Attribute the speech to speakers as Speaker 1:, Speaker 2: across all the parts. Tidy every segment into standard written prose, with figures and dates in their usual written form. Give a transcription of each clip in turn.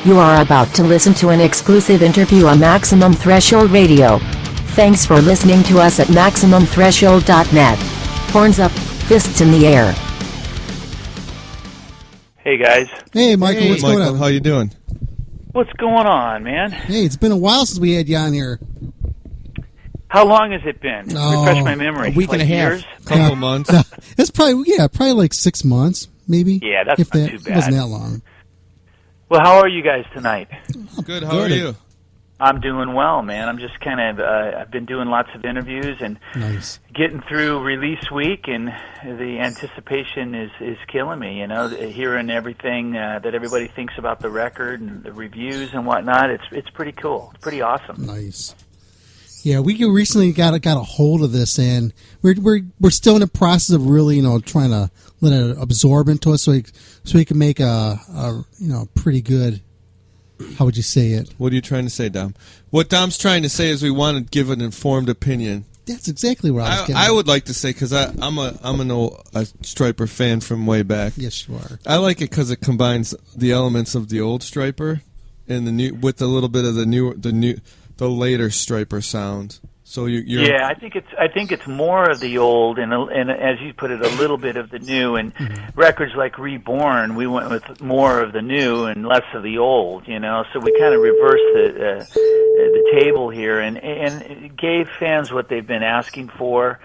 Speaker 1: You are about to listen to an exclusive interview on Maximum Threshold Radio. Thanks for listening to us at MaximumThreshold.net. Horns up, fists in the air.
Speaker 2: Hey, guys.
Speaker 3: Hey, Michael.
Speaker 4: Hey,
Speaker 3: what's going on?
Speaker 4: How you doing?
Speaker 2: What's going on, man?
Speaker 3: Hey, it's been a while since we had you on here.
Speaker 2: How long has it been?
Speaker 3: Oh,
Speaker 2: Refresh my memory.
Speaker 4: A week and a half.
Speaker 2: Years?
Speaker 4: Couple months.
Speaker 3: It's probably like 6 months, maybe.
Speaker 2: Yeah, that's
Speaker 3: if
Speaker 2: not
Speaker 3: that,
Speaker 2: too bad.
Speaker 3: It wasn't that long.
Speaker 2: Well, how are you guys tonight?
Speaker 4: Good. How are you?
Speaker 2: I'm doing well, man. I'm just kind of, I've been doing lots of interviews and
Speaker 3: Nice.
Speaker 2: getting through release week, and the anticipation is killing me, you know, hearing everything that everybody thinks about the record and the reviews and whatnot. It's pretty cool. It's pretty awesome.
Speaker 3: Nice. Yeah, we recently got a hold of this, and we're still in the process of really, trying to let it absorb into us, so we can make a pretty good. How would you say it?
Speaker 4: What are you trying to say, Dom? What Dom's trying to say is we want to give an informed opinion.
Speaker 3: That's exactly what I was getting.
Speaker 4: I would like to say, because I'm a Stryper fan from way back.
Speaker 3: Yes, you are.
Speaker 4: I like it because it combines the elements of the old Stryper and the new with a little bit of the later Stryper sound. So you're
Speaker 2: yeah, I think it's more of the old and as you put it, a little bit of the new. And records like Reborn, we went with more of the new and less of the old. So we kind of reversed the table here and gave fans what they've been asking for,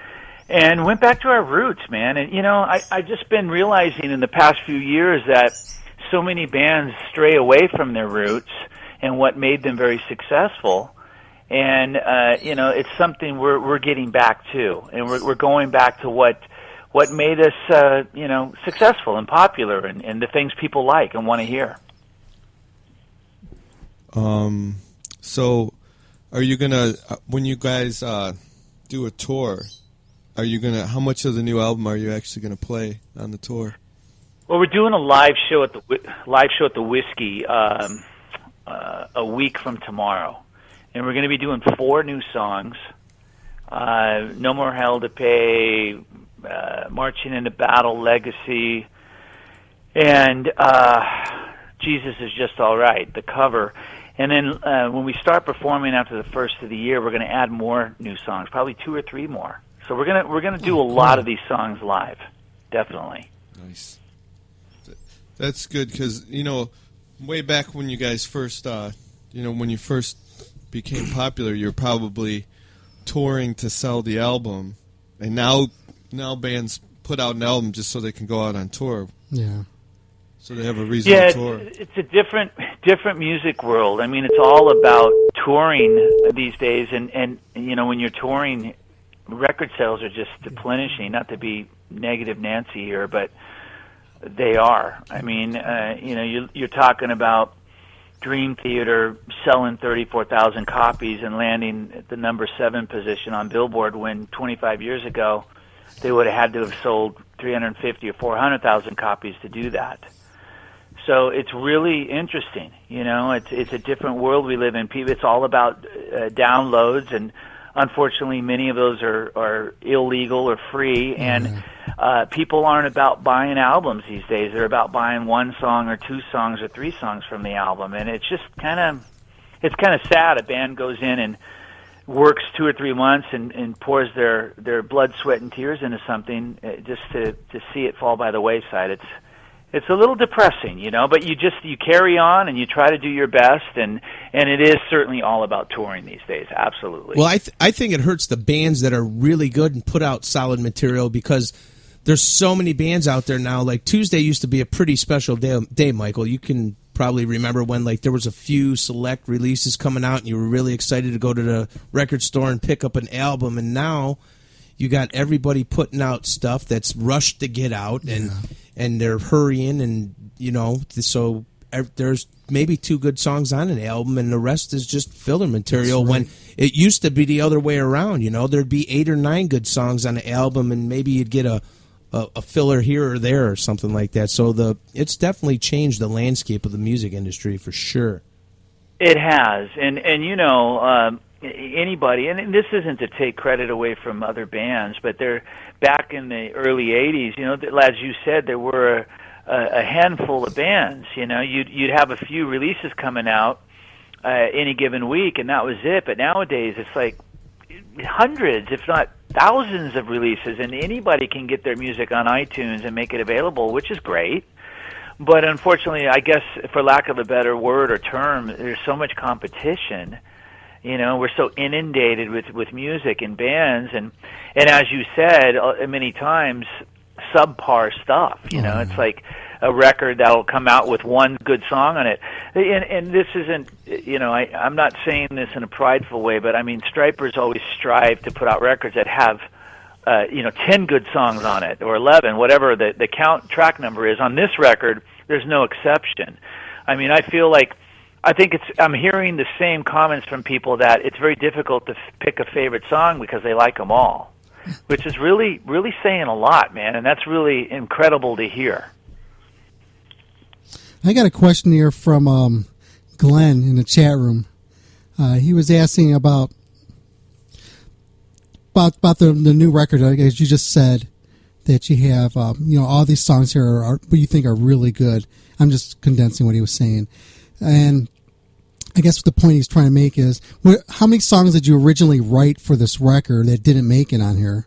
Speaker 2: and went back to our roots, man. And I just been realizing in the past few years that so many bands stray away from their roots and what made them very successful. And it's something we're getting back to, and we're going back to what made us successful and popular, and the things people like and want to hear.
Speaker 4: So, are you gonna when you guys do a tour? Are you gonna? How much of the new album are you actually gonna play on the tour?
Speaker 2: Well, we're doing a live show at the Whiskey a week from tomorrow. And we're going to be doing 4 new songs. No More Hell to Pay, Marching into Battle, Legacy, and Jesus Is Just All Right, the cover. And then when we start performing after the first of the year, we're going to add more new songs, probably 2 or 3 more. So we're going to do a lot of these songs live, definitely.
Speaker 4: Nice. That's good because, way back when you guys first, when you first became popular, you're probably touring to sell the album, and now bands put out an album just so they can go out on tour.
Speaker 3: Yeah.
Speaker 4: So they have a reason to tour.
Speaker 2: It's a different music world. I mean, it's all about touring these days, and when you're touring, record sales are just deplenishing. Not to be negative Nancy here, but they are. I mean, you're talking about Dream Theater selling 34,000 copies and landing at the number 7 position on Billboard, when 25 years ago they would have had to have sold 350 or 400,000 copies to do that. So it's really interesting. It's a different world we live in. It's all about downloads, and unfortunately many of those are illegal or free, and people aren't about buying albums these days. They're about buying 1 song or 2 songs or 3 songs from the album, and it's just kind of sad. A band goes in and works 2 or 3 months and pours their blood, sweat, and tears into something just to see it fall by the wayside. It's a little depressing, but you carry on and you try to do your best, and it is certainly all about touring these days, absolutely.
Speaker 5: Well, I think it hurts the bands that are really good and put out solid material, because there's so many bands out there now. Like Tuesday used to be a pretty special day, Michael. You can probably remember when there was a few select releases coming out and you were really excited to go to the record store and pick up an album, and now you got everybody putting out stuff that's rushed to get out, and they're hurrying, and so there's maybe 2 good songs on an album, and the rest is just filler material. Right. When it used to be the other way around, there'd be 8 or 9 good songs on an album, and maybe you'd get a filler here or there or something like that. So it's definitely changed the landscape of the music industry for sure.
Speaker 2: It has, and anybody, and this isn't to take credit away from other bands, but they're back in the early 80s, as you said, there were a handful of bands. You know, you'd have a few releases coming out any given week, and that was it. But nowadays, it's like hundreds, if not thousands, of releases, and anybody can get their music on iTunes and make it available, which is great. But unfortunately, I guess, for lack of a better word or term, there's so much competition. You know, we're so inundated with music and bands, and as you said many times, subpar stuff. You know, it's like a record that'll come out with one good song on it. And this isn't, you know, I'm not saying this in a prideful way, but I mean, Stryper's always strive to put out records that have, 10 good songs on it, or 11, whatever the count track number is. On this record, there's no exception. I mean, I'm hearing the same comments from people that it's very difficult to pick a favorite song because they like them all, which is really, really saying a lot, man, and that's really incredible to hear.
Speaker 3: I got a question here from Glenn in the chat room. He was asking about the new record, as you just said, that you have, all these songs here are what you think are really good. I'm just condensing what he was saying. And I guess the point he's trying to make is, how many songs did you originally write for this record that didn't make it on here?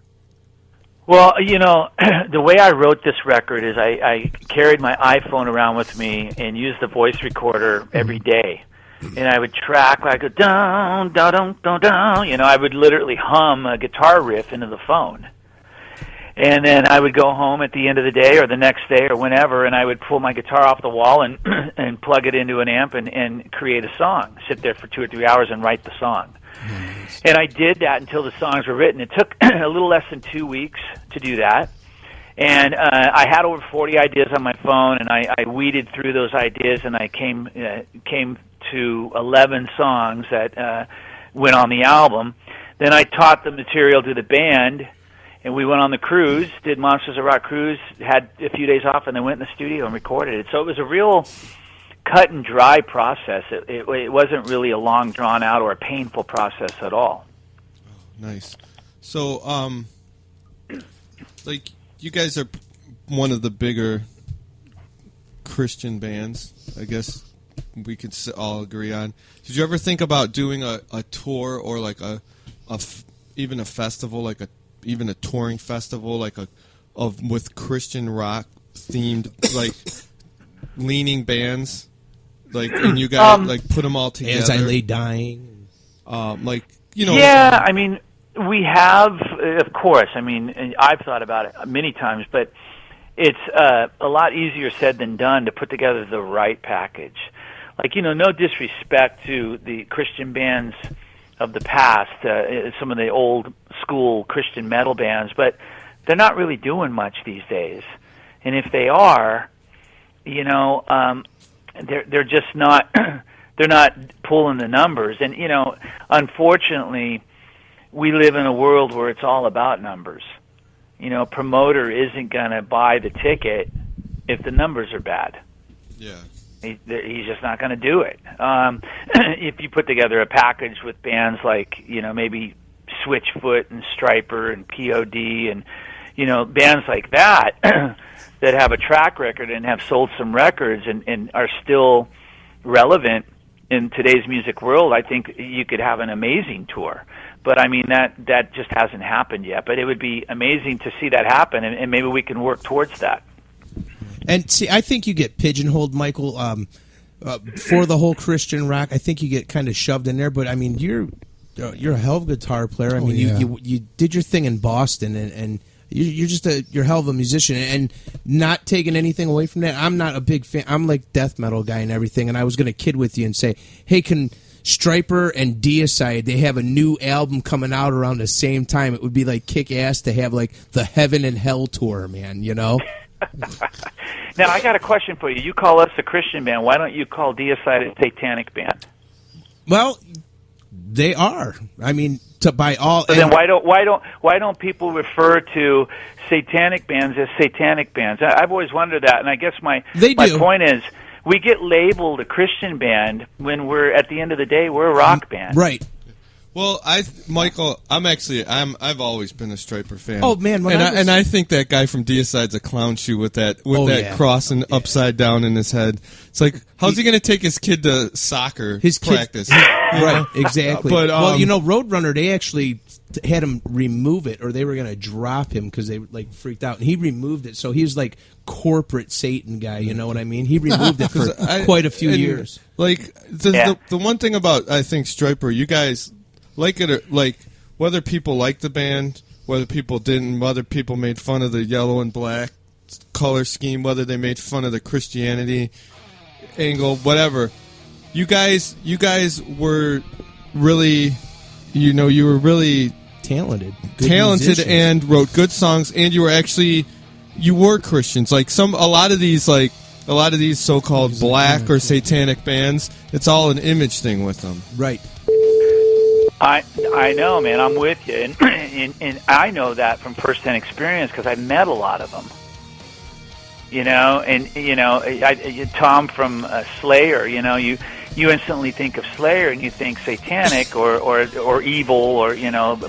Speaker 2: Well, you know, the way I wrote this record is I carried my iPhone around with me and used the voice recorder every day. And I would track, I go, down, down, down, down, down. You know, I would literally hum a guitar riff into the phone. And then I would go home at the end of the day or the next day or whenever, and I would pull my guitar off the wall and and plug it into an amp and create a song, sit there for 2 or 3 hours and write the song. Nice. And I did that until the songs were written. It took a little less than 2 weeks to do that. And I had over 40 ideas on my phone, and I weeded through those ideas, and I came to 11 songs that went on the album. Then I taught the material to the band, and we went on the cruise, did Monsters of Rock cruise, had a few days off, and then went in the studio and recorded it. So it was a real cut and dry process. It wasn't really a long, drawn out or a painful process at all.
Speaker 4: Oh, nice. So, like, you guys are one of the bigger Christian bands, I guess we could all agree on. Did you ever think about doing a tour or like even a festival, even a touring festival, with Christian rock themed, like leaning bands, and you guys put them all together?
Speaker 5: As I Lay Dying,
Speaker 2: Yeah, I mean, we have, of course. I mean, I've thought about it many times, but it's a lot easier said than done to put together the right package. No disrespect to the Christian bands of the past, some of the old school Christian metal bands, but they're not really doing much these days. And if they are, they're just not they're not pulling the numbers. And unfortunately, we live in a world where it's all about numbers. A promoter isn't going to buy the ticket if the numbers are bad.
Speaker 4: Yeah.
Speaker 2: He's just not going to do it. If you put together a package with bands like, maybe Switchfoot and Stryper and POD and, bands like that that have a track record and have sold some records and are still relevant in today's music world, I think you could have an amazing tour. But, I mean, that just hasn't happened yet. But it would be amazing to see that happen, and maybe we can work towards that.
Speaker 5: And see, I think you get pigeonholed, Michael, for the whole Christian rock. I think you get kind of shoved in there. But I mean, you're a hell of a guitar player. I mean, you did your thing in Boston, and you're just you're a hell of a musician. And not taking anything away from that, I'm not a big fan. I'm like death metal guy and everything. And I was going to kid with you and say, hey, can Stryper and Deicide, they have a new album coming out around the same time? It would be like kick ass to have like the Heaven and Hell tour, man.
Speaker 2: Now, I got a question for you. You call us a Christian band. Why don't you call Deicide a satanic band?
Speaker 5: Well, they are. I mean, by all.
Speaker 2: So then why don't people refer to satanic bands as satanic bands? I've always wondered that, and I guess my point is we get labeled a Christian band when we're at the end of the day we're a rock band.
Speaker 5: Right.
Speaker 4: Well, Michael, I've always been a Stryper fan.
Speaker 5: Oh man,
Speaker 4: and I think that guy from Deicide's a clown shoe with that cross and upside down in his head. It's like, how's he going to take his kid to soccer practice?
Speaker 5: Right, exactly.
Speaker 4: But
Speaker 5: Roadrunner, they actually had him remove it, or they were going to drop him because they freaked out, and he removed it. So he was like corporate Satan guy. You know what I mean? He removed it for quite a few years.
Speaker 4: Like the one thing about, I think, Stryper, you guys. Like it, or whether people liked the band, whether people didn't, whether people made fun of the yellow and black color scheme, whether they made fun of the Christianity angle, whatever. You guys were really, you were really
Speaker 5: talented
Speaker 4: musicians. And wrote good songs, and you were Christians. Like a lot of these so-called black or satanic bands, it's all an image thing with them,
Speaker 5: right?
Speaker 2: I know, man. I'm with you, and I know that from firsthand experience because I met a lot of them. Tom from Slayer. You instantly think of Slayer and you think satanic or evil or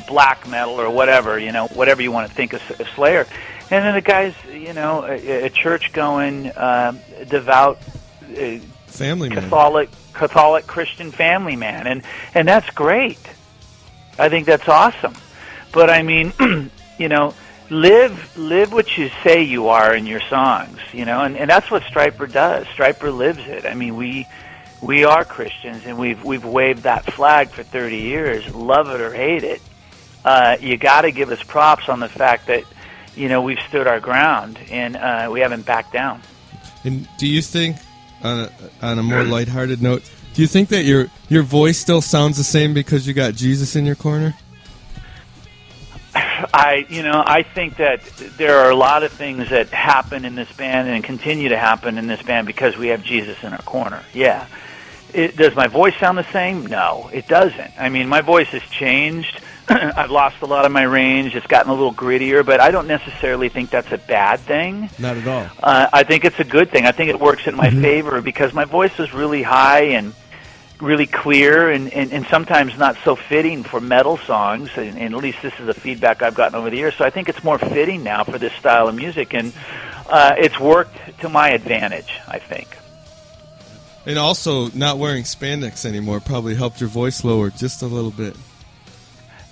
Speaker 2: black metal or whatever. Whatever you want to think of Slayer, and then the guy's a church-going, devout,
Speaker 4: family man.
Speaker 2: Catholic Christian family man, and that's great. I think that's awesome. But I mean, live what you say you are in your songs, and that's what Stryper does. Stryper lives it. I mean, we are Christians, and we've waved that flag for 30 years, love it or hate it. You got to give us props on the fact that we've stood our ground and we haven't backed down.
Speaker 4: And do you think, on a more lighthearted note, do you think that your voice still sounds the same because you got Jesus in your corner?
Speaker 2: I think that there are a lot of things that happen in this band and continue to happen in this band because we have Jesus in our corner. Yeah. Does my voice sound the same? No, it doesn't. I mean, my voice has changed. I've lost a lot of my range. It's gotten a little grittier, but I don't necessarily think that's a bad thing.
Speaker 5: Not at all.
Speaker 2: I think it's a good thing. I think it works in my favor because my voice is really high and really clear and sometimes not so fitting for metal songs, and at least this is the feedback I've gotten over the years. So I think it's more fitting now for this style of music, and it's worked to my advantage, I think.
Speaker 4: And also, not wearing spandex anymore probably helped your voice lower just a little bit.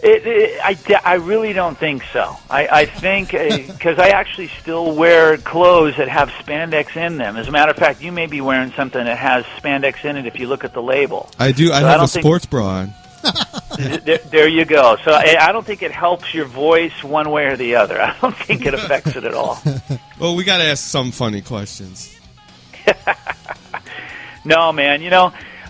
Speaker 2: I really don't think so. I think because I actually still wear clothes that have spandex in them. As a matter of fact, you may be wearing something that has spandex in it if you look at the label.
Speaker 4: I do. I have a sports bra on.
Speaker 2: There you go. So I don't think it helps your voice one way or the other. I don't think it affects it at all.
Speaker 4: Well, we got to ask some funny questions.
Speaker 2: No, man.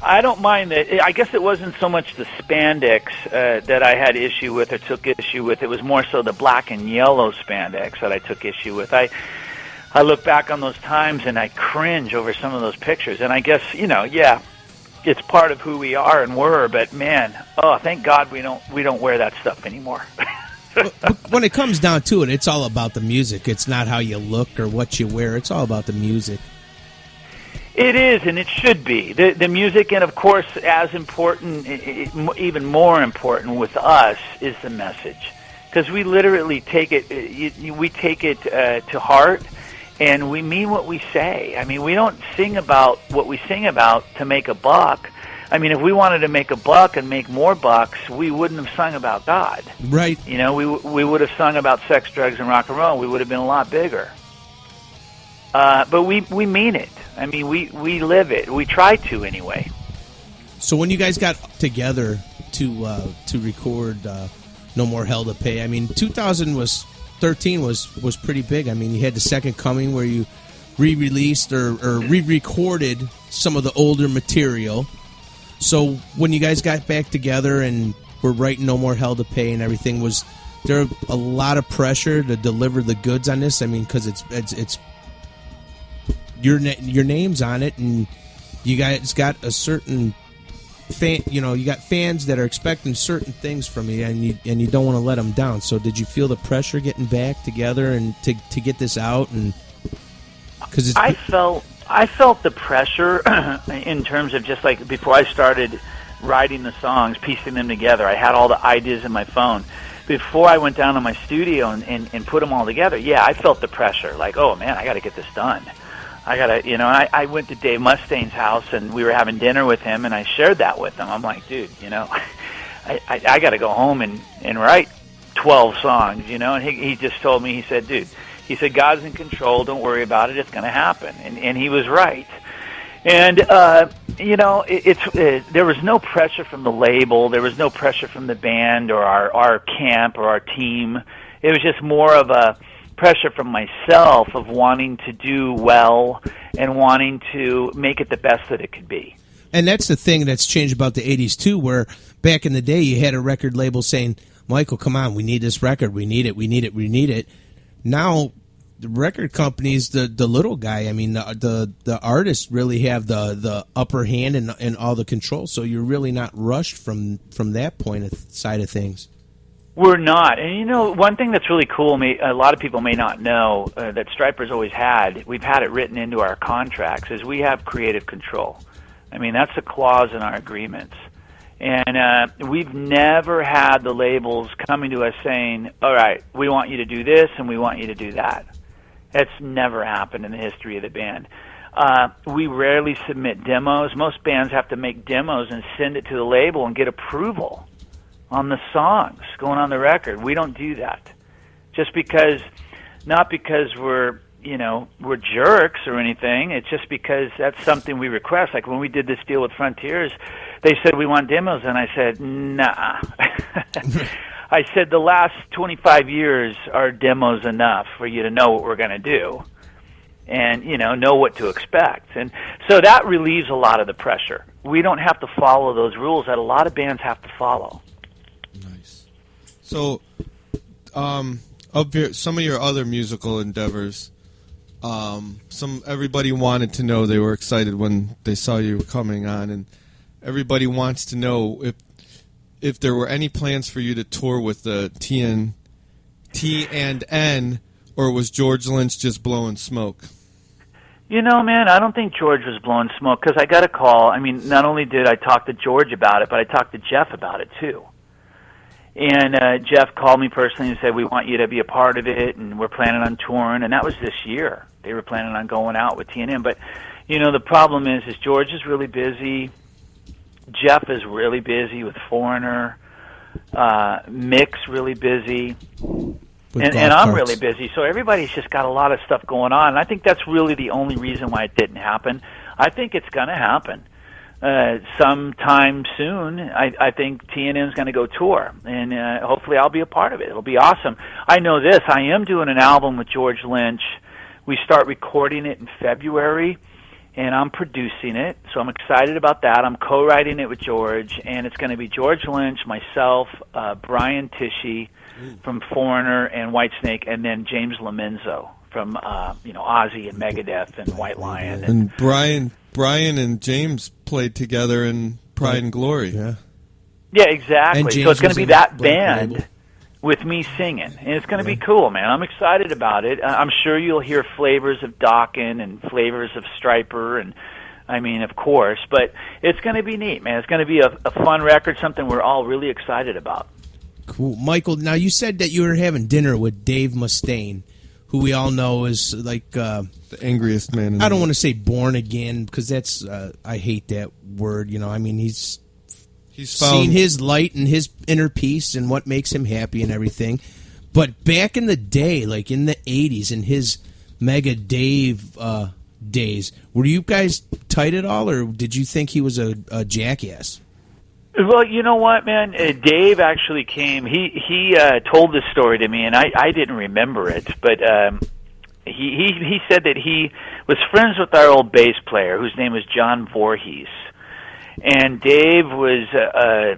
Speaker 2: I don't mind that. I guess it wasn't so much the spandex that I had issue with or took issue with. It was more so the black and yellow spandex that I took issue with. I look back on those times and I cringe over some of those pictures. And I guess, it's part of who we are and were. But man, thank God we don't wear that stuff anymore.
Speaker 5: When it comes down to it, it's all about the music. It's not how you look or what you wear. It's all about the music.
Speaker 2: It is, and it should be. The music, and of course, as important, even more important with us, is the message. Because we literally take it, to heart, and we mean what we say. I mean, we don't sing about what we sing about to make a buck. I mean, if we wanted to make a buck and make more bucks, we wouldn't have sung about God.
Speaker 5: Right.
Speaker 2: We would have sung about sex, drugs, and rock and roll. We would have been a lot bigger. But we mean it. I mean, we live it. We try to anyway.
Speaker 5: So when you guys got together to record No More Hell to Pay, I mean, 2013 was pretty big. I mean, you had the Second Coming where you re-released or re-recorded some of the older material. So when you guys got back together and were writing No More Hell to Pay and everything, was there a lot of pressure to deliver the goods on this? I mean, because it's your name's on it, and you guys got a certain fan. You got fans that are expecting certain things from you, and you don't want to let them down. So, did you feel the pressure getting back together and to get this out? And because I
Speaker 2: felt the pressure in terms of just like before I started writing the songs, piecing them together. I had all the ideas in my phone. Before I went down to my studio and put them all together, yeah, I felt the pressure. Like, oh, man, I got to get this done. I got to, I went to Dave Mustaine's house, and we were having dinner with him, and I shared that with him. I'm like, dude, I got to go home and write 12 songs, and he just told me, he said, God's in control, don't worry about it, it's going to happen. And he was right. And, there was no pressure from the label, there was no pressure from the band or our camp or our team. It was just more of a pressure from myself of wanting to do well and wanting to make it the best that it could be.
Speaker 5: And that's the thing that's changed about the 80s, too, where back in the day you had a record label saying, Michael, come on, we need this record, we need it. Now, the record companies, the little guy, I mean, the artists really have the upper hand and all the control, so you're really not rushed from that side of things.
Speaker 2: We're not. And, one thing that's really cool, a lot of people may not know, that Stryper's always had, we've had it written into our contracts, is we have creative control. I mean, that's a clause in our agreements. And we've never had the labels coming to us saying, all right, we want you to do this and we want you to do that. That's never happened in the history of the band. We rarely submit demos. Most bands have to make demos and send it to the label and get approval on the songs going on the record. We don't do that. Not because we're jerks or anything. It's just because that's something we request. Like when we did this deal with Frontiers, they said we want demos, and I said, nah. I said the last 25 years are demos enough for you to know what we're going to do and, know what to expect. And so that relieves a lot of the pressure. We don't have to follow those rules that a lot of bands have to follow.
Speaker 4: Nice. So, some of your other musical endeavors, everybody wanted to know, they were excited when they saw you coming on, and everybody wants to know if there were any plans for you to tour with the T&N, or was George Lynch just blowing smoke?
Speaker 2: Man, I don't think George was blowing smoke, because I got a call. I mean, not only did I talk to George about it, but I talked to Jeff about it too. And Jeff called me personally and said, we want you to be a part of it, and we're planning on touring, and that was this year. They were planning on going out with T&M. But, the problem is George is really busy. Jeff is really busy with Foreigner. Mick's really busy. And I'm really busy. So everybody's just got a lot of stuff going on. And I think that's really the only reason why it didn't happen. I think it's going to happen. Sometime soon, I think T&M's going to go tour. And hopefully I'll be a part of it. It'll be awesome. I know this. I am doing an album with George Lynch. We start recording it in February, and I'm producing it, so I'm excited about that. I'm co-writing it with George, and it's going to be George Lynch, myself, Brian Tishy from Foreigner and Whitesnake, and then James Lomenzo from Ozzy and Megadeth and White Lion.
Speaker 4: And Brian and James played together in Pride and Glory.
Speaker 2: Yeah, exactly. So it's going to be that band with me singing, and it's going to be cool, man. I'm excited about it. I'm sure you'll hear flavors of Dokken and flavors of Stryper, and of course, but it's going to be neat, man. It's going to be a fun record, something we're all really excited about.
Speaker 5: Cool. Michael, now you said that you were having dinner with Dave Mustaine, who we all know is like
Speaker 4: the angriest man in the
Speaker 5: I don't want to say born again, because that's I hate that word. He's seen his light and his inner peace and what makes him happy and everything. But back in the day, like in the 80s, in his Mega Dave days, were you guys tight at all, or did you think he was a jackass?
Speaker 2: Well, you know what, man? Dave actually came. He told this story to me, and I didn't remember it. But he said that he was friends with our old bass player, whose name was John Voorhees. And Dave was, a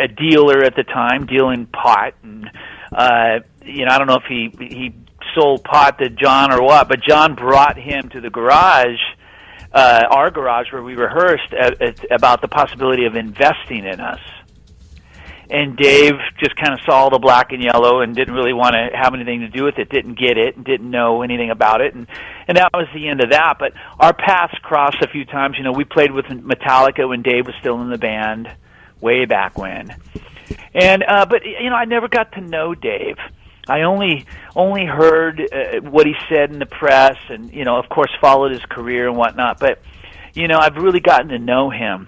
Speaker 2: dealer at the time, dealing pot, and I don't know if he sold pot to John or what, but John brought him to the garage, our garage where we rehearsed, about the possibility of investing in us. and Dave just kind of saw the black and yellow and didn't really want to have anything to do with it, didn't get it, and didn't know anything about it, and that was the end of that. But our paths crossed a few times. You know, we played with Metallica when Dave was still in the band, way back when. And but you know, I never got to know Dave. I only heard what he said in the press, and you know, of course, followed his career and whatnot. But you know, I've really gotten to know him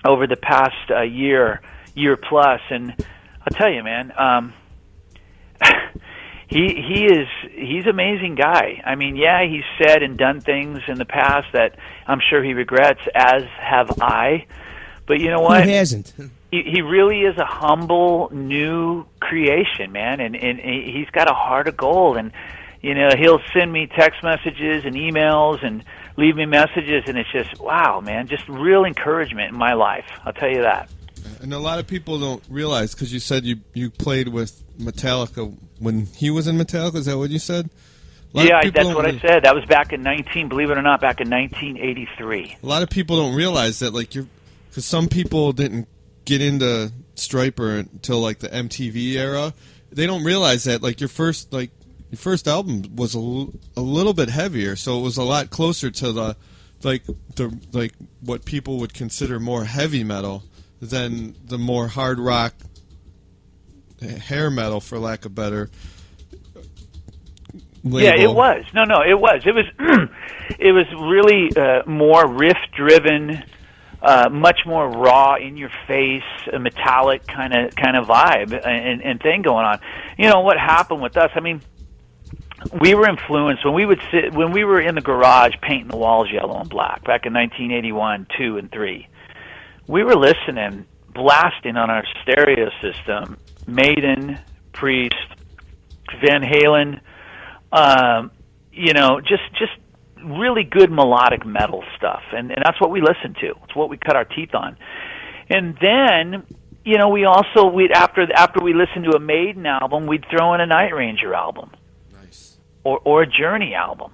Speaker 2: over the past year plus, and I'll tell you, man, he's an amazing guy. I mean, yeah, he's said and done things in the past that I'm sure he regrets, as have I. But you know what?
Speaker 5: Who hasn't?
Speaker 2: He really is a humble, new creation, man, and he's got a heart of gold. And you know, he'll send me text messages and emails and leave me messages, and it's just, wow, man, just real encouragement in my life. I'll tell you that.
Speaker 4: And a lot of people don't realize, because you said you played with Metallica when he was in Metallica. Is that what you said?
Speaker 2: Yeah, that's what I said. That was back in believe it or not, back in 1983.
Speaker 4: A lot of people don't realize that, like, because some people didn't get into Stryper until like the MTV era. They don't realize that, like, your first album was a little bit heavier, so it was a lot closer to the what people would consider more heavy metal than the more hard rock hair metal, for lack of better label.
Speaker 2: Yeah, it was. No, it was. It was. It was really more riff driven, much more raw, in your face, a metallic kind of vibe and thing going on. You know what happened with us? I mean, we were influenced when we were in the garage painting the walls yellow and black back in 1981, 2, and 3. We were listening, blasting on our stereo system, Maiden, Priest, Van Halen, you know, just really good melodic metal stuff, and that's what we listened to. It's what we cut our teeth on. And then, you know, we'd after we listened to a Maiden album, we'd throw in a Night Ranger album,
Speaker 4: nice,
Speaker 2: or a Journey album.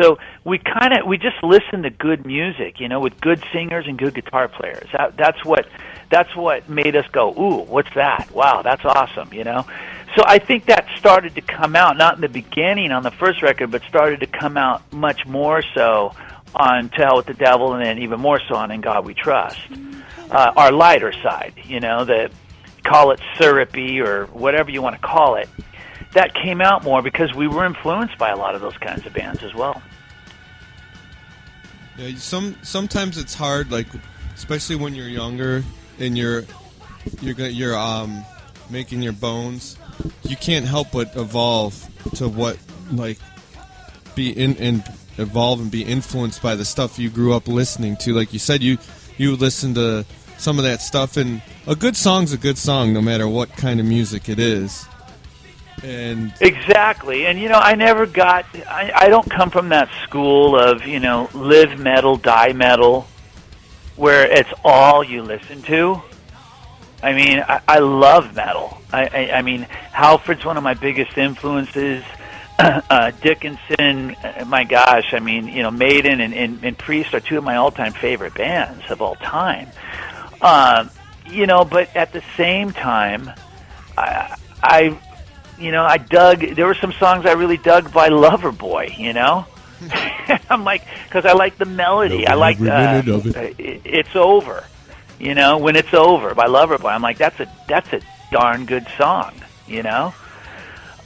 Speaker 2: So we just listened to good music, you know, with good singers and good guitar players. That's what made us go, ooh, what's that? Wow, that's awesome, you know. So I think that started to come out, not in the beginning on the first record, but started to come out much more so on To Hell with the Devil, and then even more so on In God We Trust. Our lighter side, you know, call it syrupy or whatever you want to call it, that came out more because we were influenced by a lot of those kinds of bands as well.
Speaker 4: Yeah, sometimes it's hard, like, especially when you're younger and you're making your bones. You can't help but evolve to what, like, evolve and be influenced by the stuff you grew up listening to. Like you said, you listen to some of that stuff, and a good song's a good song, no matter what kind of music it is. And
Speaker 2: exactly, and you know, I don't come from that school of, you know, live metal, die metal, where it's all you listen to. I mean, I love metal. I mean, Halford's one of my biggest influences. Dickinson, my gosh, I mean, you know, Maiden and Priest are two of my all-time favorite bands of all time. You know, but at the same time, there were some songs I really dug by Loverboy, you know? I'm like, because I like the melody. I like It's Over. You know, When It's Over by Loverboy. I'm like, that's a darn good song, you know?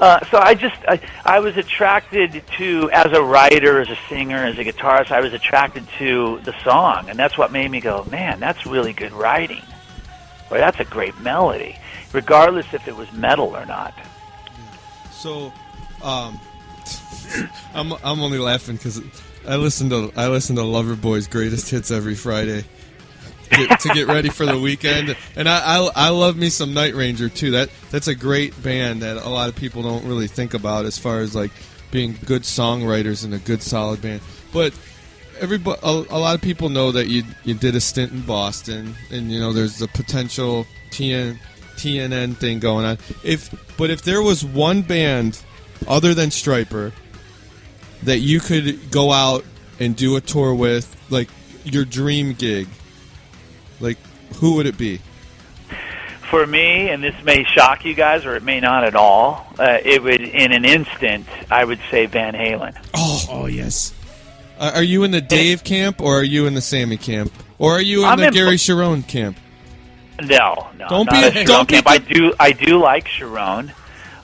Speaker 2: So I was attracted to, as a writer, as a singer, as a guitarist, I was attracted to the song. And that's what made me go, man, that's really good writing. Or that's a great melody, regardless if it was metal or not.
Speaker 4: So, I'm only laughing because I listen to Loverboy's greatest hits every Friday to get ready for the weekend, and I love me some Night Ranger too. That's a great band that a lot of people don't really think about as far as like being good songwriters and a good solid band. But a lot of people know that you did a stint in Boston, and you know there's the potential TNN thing going on. If there was one band other than Stryper that you could go out and do a tour with, like your dream gig, like who would it be?
Speaker 2: For me, and this may shock you guys, or it may not at all, it would, in an instant, I would say Van Halen.
Speaker 5: Oh yes.
Speaker 4: Are you in the Dave camp, or are you in the Sammy camp, or are you in
Speaker 2: I'm
Speaker 4: the
Speaker 2: in
Speaker 4: Gary Cherone camp?
Speaker 2: No,
Speaker 4: Don't
Speaker 2: not
Speaker 4: be-
Speaker 2: a
Speaker 4: don't
Speaker 2: Cherone
Speaker 4: be
Speaker 2: camp.
Speaker 4: the-
Speaker 2: I do like Cherone.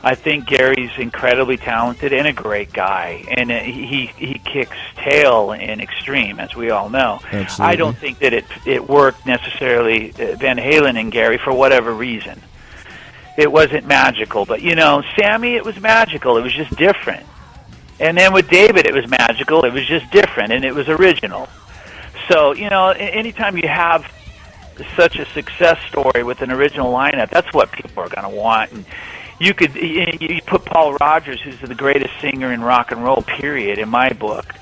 Speaker 2: I think Gary's incredibly talented and a great guy, and he kicks tail in Extreme, as we all know.
Speaker 4: Absolutely.
Speaker 2: I don't think that it worked necessarily, Van Halen and Gary, for whatever reason. It wasn't magical, but Sammy, it was magical. It was just different. And then with David, it was magical. It was just different, and it was original. So anytime you have such a success story with an original lineup, that's what people are going to want. And you put Paul Rodgers, who's the greatest singer in rock and roll, period, in my book.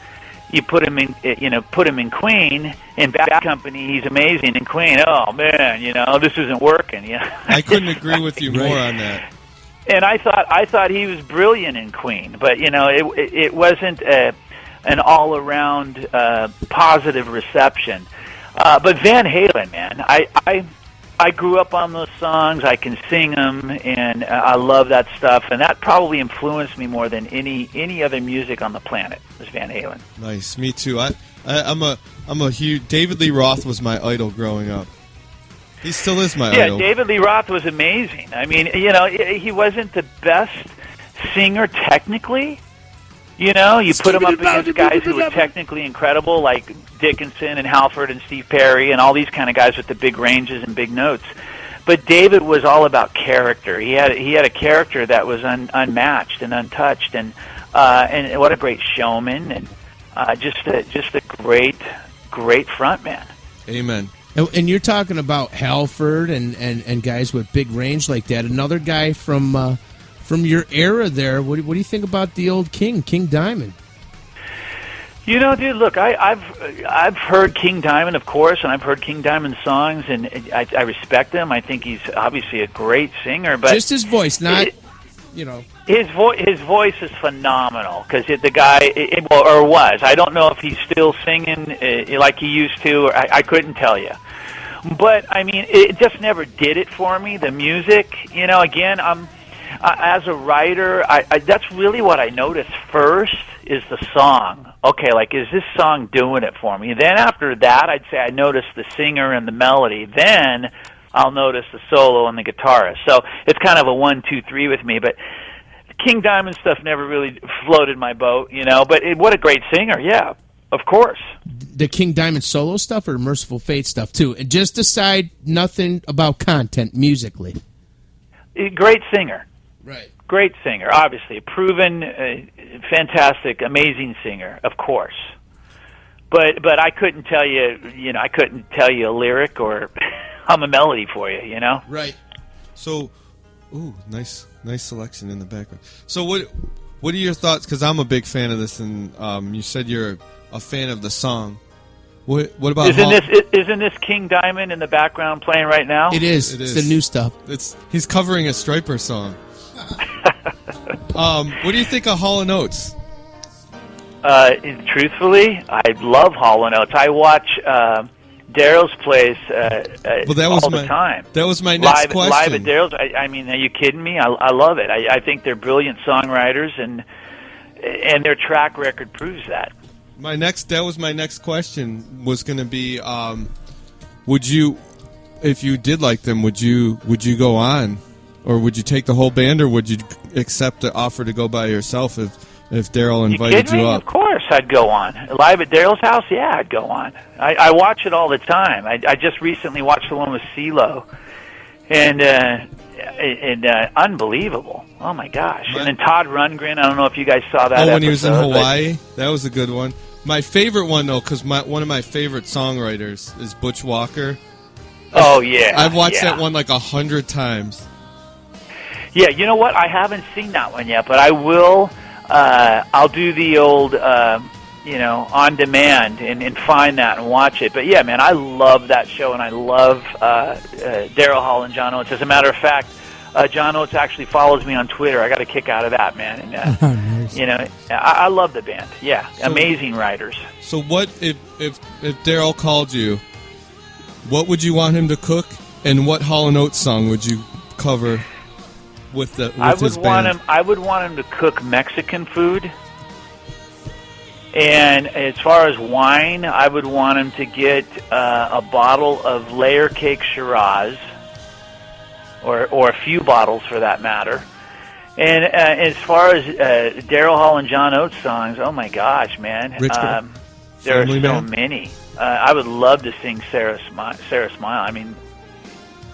Speaker 2: You put him in Queen, in Bad Company, he's amazing. In Queen, oh man, this isn't working.
Speaker 4: I couldn't agree with you more on that.
Speaker 2: And I thought he was brilliant in Queen, but it wasn't an all around positive reception. But Van Halen, man, I grew up on those songs. I can sing them, and I love that stuff. And that probably influenced me more than any other music on the planet. Was Van Halen.
Speaker 4: Nice, me too. I'm a huge David Lee Roth was my idol growing up. He still is my idol.
Speaker 2: Yeah, David Lee Roth was amazing. I mean, he wasn't the best singer technically. You put him up against guys who were technically incredible, like Dickinson and Halford and Steve Perry and all these kind of guys with the big ranges and big notes. But David was all about character. He had a character that was unmatched and untouched, and what a great showman, and just a great front man.
Speaker 4: Amen.
Speaker 5: And you're talking about Halford and guys with big range like that. Another guy from your era there. What do you think about the old King Diamond?
Speaker 2: Dude, look, I've heard King Diamond, of course, and I've heard King Diamond songs, and I respect him. I think he's obviously a great singer, but
Speaker 5: just his voice, not
Speaker 2: his voice is phenomenal, because the guy, or was. I don't know if he's still singing like he used to. Or I couldn't tell you. But, I mean, it just never did it for me, the music. Again, as a writer, that's really what I notice first is the song. Okay, like, is this song doing it for me? Then after that, I'd say I notice the singer and the melody. Then I'll notice the solo and the guitarist. So it's kind of a 1, 2, 3 with me. But King Diamond stuff never really floated my boat, But what a great singer, yeah, of course.
Speaker 5: The King Diamond solo stuff or Merciful Fate stuff, too? And just decide nothing about content musically.
Speaker 2: Great singer.
Speaker 5: Right.
Speaker 2: Great singer, obviously. A proven, fantastic, amazing singer, of course. But I couldn't tell you, I couldn't tell you a lyric or hum a melody for you,
Speaker 4: Right. So, nice selection in the background. So what are your thoughts? Because I'm a big fan of this, and you said you're a fan of the song. What about
Speaker 2: isn't this King Diamond in the background playing right now?
Speaker 5: It is. It's the new stuff.
Speaker 4: He's covering a Stryper song. What do you think of Hall & Oates?
Speaker 2: Truthfully, I love Hall & Oates. I watch Daryl's place all the time.
Speaker 4: That was my next question.
Speaker 2: Live at Daryl's. I mean, are you kidding me? I love it. I think they're brilliant songwriters, and their track record proves that.
Speaker 4: That was my next question. Was going to be, would you, if you did like them, would you go on, or would you take the whole band, or would you accept the offer to go by yourself if Daryl invited you up?
Speaker 2: Of course, I'd go on. Live at Daryl's house, yeah, I'd go on. I watch it all the time. I just recently watched the one with CeeLo, and unbelievable. Oh my gosh! And then Todd Rundgren. I don't know if you guys saw that.
Speaker 4: Oh, when he was in Hawaii, that was a good one. My favorite one though, because one of my favorite songwriters is Butch Walker.
Speaker 2: Oh yeah,
Speaker 4: I've watched that one like 100 times.
Speaker 2: Yeah, you know what? I haven't seen that one yet, but I will. I'll do the old, on demand and find that and watch it. But yeah, man, I love that show, and I love Daryl Hall and John Oates. As a matter of fact, John Oates actually follows me on Twitter. I got a kick out of that, man. And
Speaker 3: Nice.
Speaker 2: I love the band. Yeah, amazing writers.
Speaker 4: So what if Daryl called you? What would you want him to cook, And what Hall & Oates song would you cover with his band?
Speaker 2: I would want him to cook Mexican food. And as far as wine, I would want him to get a bottle of Layer Cake Shiraz, or a few bottles for that matter. And as far as Daryl Hall and John Oates songs, oh my gosh, man, there are so many. I would love to sing Sarah Smile. I mean,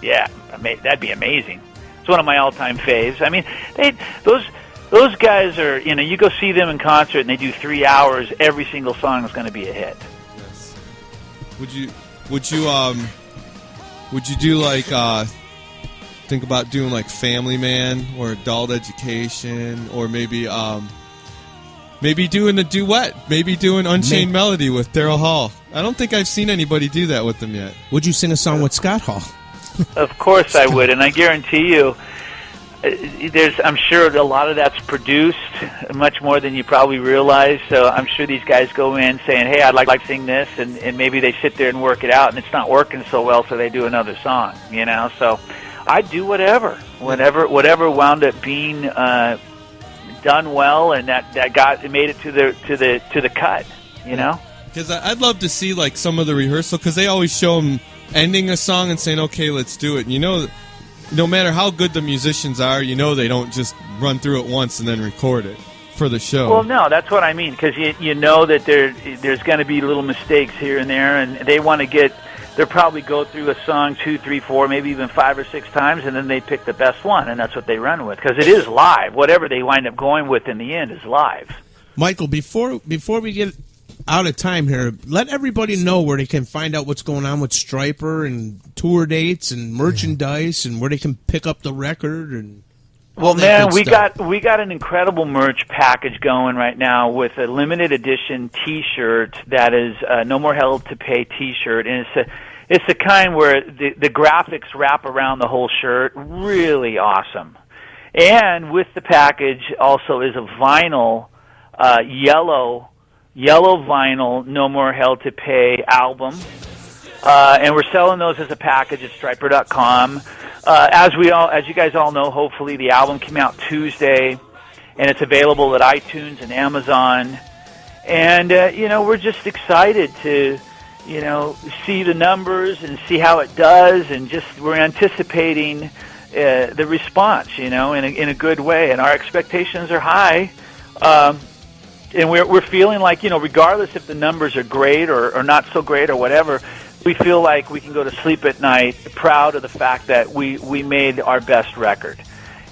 Speaker 2: yeah, that'd be amazing. It's one of my all-time faves. I mean, those guys are, you go see them in concert and they do 3 hours. Every single song is going to be a hit.
Speaker 4: Yes. Would you do like think about doing like Family Man or Adult Education, or maybe doing a duet, maybe doing Unchained Melody with Daryl Hall? I don't think I've seen anybody do that with them yet.
Speaker 5: Would you sing a song with Scott Hall?
Speaker 2: Of course I would, and I guarantee you, I'm sure a lot of that's produced much more than you probably realize. So I'm sure these guys go in saying, "Hey, I'd like to sing this," and maybe they sit there and work it out, and it's not working so well, so they do another song. So I'd do whatever wound up being done well, and that made it to the cut.
Speaker 4: Because I'd love to see like some of the rehearsal, because they always show them ending a song and saying, "Okay, let's do it." And no matter how good the musicians are, they don't just run through it once and then record it for the show.
Speaker 2: Well, no, that's what I mean, because you know that there's going to be little mistakes here and there, and they want to they'll probably go through a song 2, 3, 4, maybe even 5 or 6 times, and then they pick the best one, and that's what they run with, because it is live. Whatever they wind up going with in the end is live.
Speaker 5: Michael, before we get out of time here, let everybody know where they can find out what's going on with Stryper and tour dates and merchandise, and where they can pick up the record. And
Speaker 2: well, man, we got an incredible merch package going right now with a limited edition T-shirt that is No More Hell to Pay T-shirt, and it's the kind where the graphics wrap around the whole shirt, really awesome. And with the package also is a vinyl, yellow vinyl No More Hell to Pay album, and we're selling those as a package at Stryper.com. As you guys all know, hopefully the album came out Tuesday, and it's available at iTunes and Amazon. And we're just excited to see the numbers and see how it does, and we're anticipating the response, in a good way, and our expectations are high. And we're feeling like, regardless if the numbers are great or not so great or whatever, we feel like we can go to sleep at night proud of the fact that we made our best record.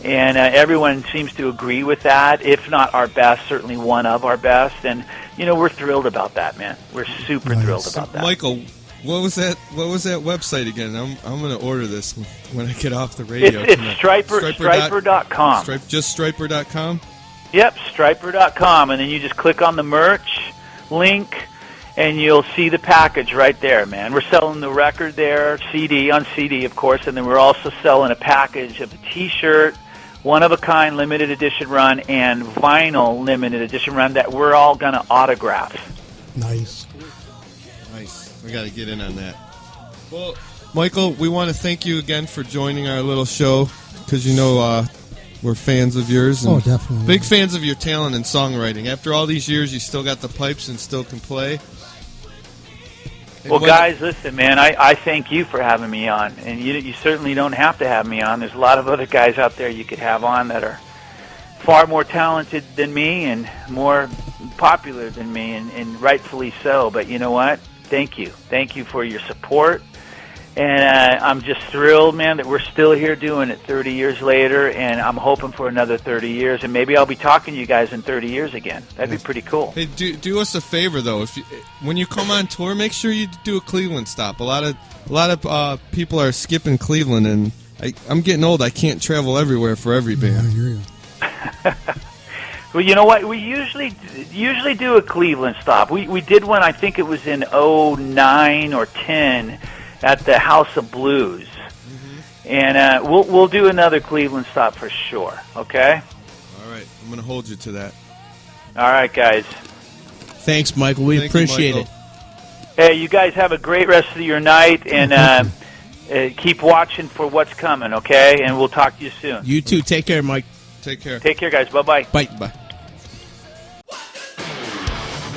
Speaker 2: And everyone seems to agree with that, if not our best, certainly one of our best. And, we're thrilled about that, man. We're super thrilled about that.
Speaker 4: Michael, what was that website again? I'm going to order this when I get off the radio.
Speaker 2: It's Stryper.com.
Speaker 4: Just Stryper.com?
Speaker 2: Yep, Stryper.com, and then you just click on the merch link, and you'll see the package right there, man. We're selling the record there, on CD, of course, and then we're also selling a package of a T-shirt, one-of-a-kind limited edition run, and vinyl limited edition run that we're all going to autograph.
Speaker 3: Nice.
Speaker 4: We got to get in on that. Well, Michael, we want to thank you again for joining our little show, because we're fans of yours. And
Speaker 3: definitely.
Speaker 4: Big fans of your talent and songwriting. After all these years, you still got the pipes and still can play.
Speaker 2: Well, guys, listen, man, I thank you for having me on. And you certainly don't have to have me on. There's a lot of other guys out there you could have on that are far more talented than me and more popular than me, and rightfully so. But you know what? Thank you. Thank you for your support. And I'm just thrilled, man, that we're still here doing it 30 years later, and I'm hoping for another 30 years, and maybe I'll be talking to you guys in 30 years again. That'd be pretty cool.
Speaker 4: Hey, do us a favor, though. When you come on tour, make sure you do a Cleveland stop. A lot of people are skipping Cleveland, and I'm getting old. I can't travel everywhere for every band.
Speaker 3: I hear you.
Speaker 2: Well, you know what? We usually do a Cleveland stop. We did one, I think it was in 09 or 10, at the House of Blues. Mm-hmm. And we'll do another Cleveland stop for sure, okay?
Speaker 4: All right. I'm going to hold you to that.
Speaker 2: All right, guys.
Speaker 5: Thanks, Michael. We appreciate it.
Speaker 2: Hey, you guys have a great rest of your night, and keep watching for what's coming, okay? And we'll talk to you soon.
Speaker 5: You too. Take care, Mike.
Speaker 4: Take care.
Speaker 2: Take care, guys. Bye-bye.
Speaker 5: Bye.
Speaker 4: Bye.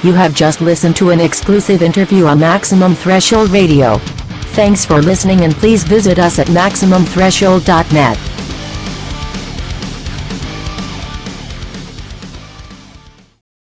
Speaker 1: You have just listened to an exclusive interview on Maximum Threshold Radio. Thanks for listening, and please visit us at MaximumThreshold.net.